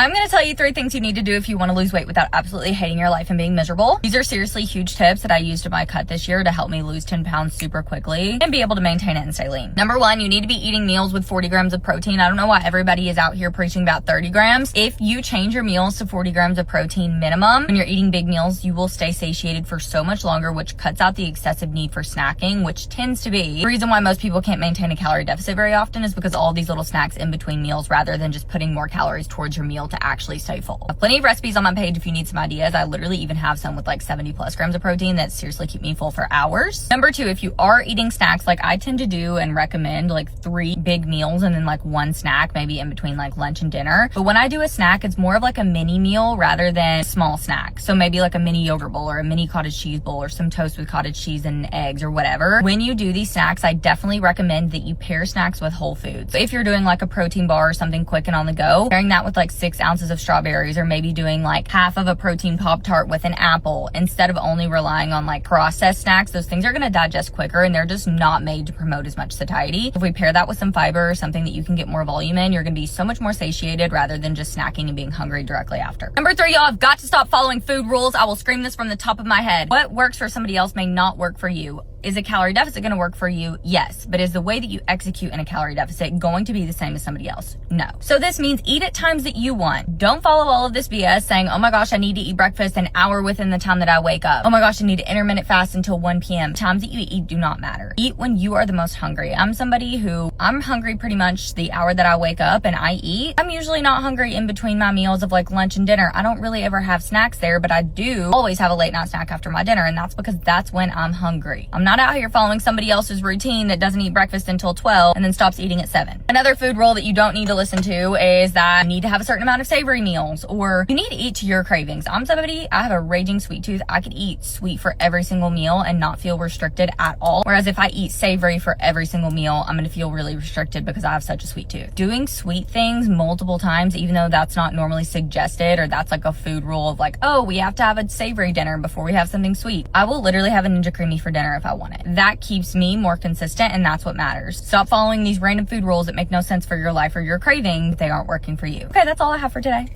I'm gonna tell you 3 things you need to do if you want to lose weight without absolutely hating your life and being miserable. These are seriously huge tips that I used in my cut this year to help me lose 10 pounds super quickly and be able to maintain it and stay lean. Number 1, you need to be eating meals with 40 grams of protein. I don't know why everybody is out here preaching about 30 grams. If you change your meals to 40 grams of protein minimum, when you're eating big meals, you will stay satiated for so much longer, which cuts out the excessive need for snacking, which tends to be the reason why most people can't maintain a calorie deficit very often, is because all these little snacks in between meals rather than just putting more calories towards your meal to actually stay full. I have plenty of recipes on my page if you need some ideas. I literally even have some with like 70 plus grams of protein that seriously keep me full for hours. Number 2, if you are eating snacks, like I tend to do and recommend like 3 big meals and then like 1 snack, maybe in between like lunch and dinner. But when I do a snack, it's more of like a mini meal rather than a small snack. So maybe like a mini yogurt bowl or a mini cottage cheese bowl or some toast with cottage cheese and eggs or whatever. When you do these snacks, I definitely recommend that you pair snacks with whole foods. So if you're doing like a protein bar or something quick and on the go, pairing that with like 6 ounces of strawberries, or maybe doing like half of a protein Pop-Tart with an apple, instead of only relying on like processed snacks. Those things are going to digest quicker and they're just not made to promote as much satiety. If we pair that with some fiber or something that you can get more volume in, you're going to be so much more satiated rather than just snacking and being hungry directly after. Number 3, y'all have got to stop following food rules. I will scream this from the top of my head. What works for somebody else may not work for you. Is a calorie deficit going to work for you? Yes. But is the way that you execute in a calorie deficit going to be the same as somebody else? No. So this means eat at times that you want. Don't follow all of this BS saying, oh my gosh, I need to eat breakfast an hour within the time that I wake up. Oh my gosh, I need to intermittent fast until 1 p.m. Times that you eat do not matter. Eat when you are the most hungry. I'm somebody who I'm hungry pretty much the hour that I wake up and I eat. I'm usually not hungry in between my meals of like lunch and dinner. I don't really ever have snacks there, but I do always have a late night snack after my dinner, and that's because that's when I'm hungry. I'm not out here following somebody else's routine that doesn't eat breakfast until 12 and then stops eating at 7. Another food rule that you don't need to listen to is that you need to have a certain amount of savory meals, or you need to eat to your cravings. I'm somebody, I have a raging sweet tooth. I could eat sweet for every single meal and not feel restricted at all. Whereas if I eat savory for every single meal, I'm going to feel really restricted because I have such a sweet tooth. Doing sweet things multiple times, even though that's not normally suggested, or that's like a food rule of like, oh, we have to have a savory dinner before we have something sweet. I will literally have a Ninja Creami for dinner if I want it. That keeps me more consistent, and that's what matters. Stop following these random food rules that make no sense for your life or your craving. They aren't working for you. Okay, that's all I have for today.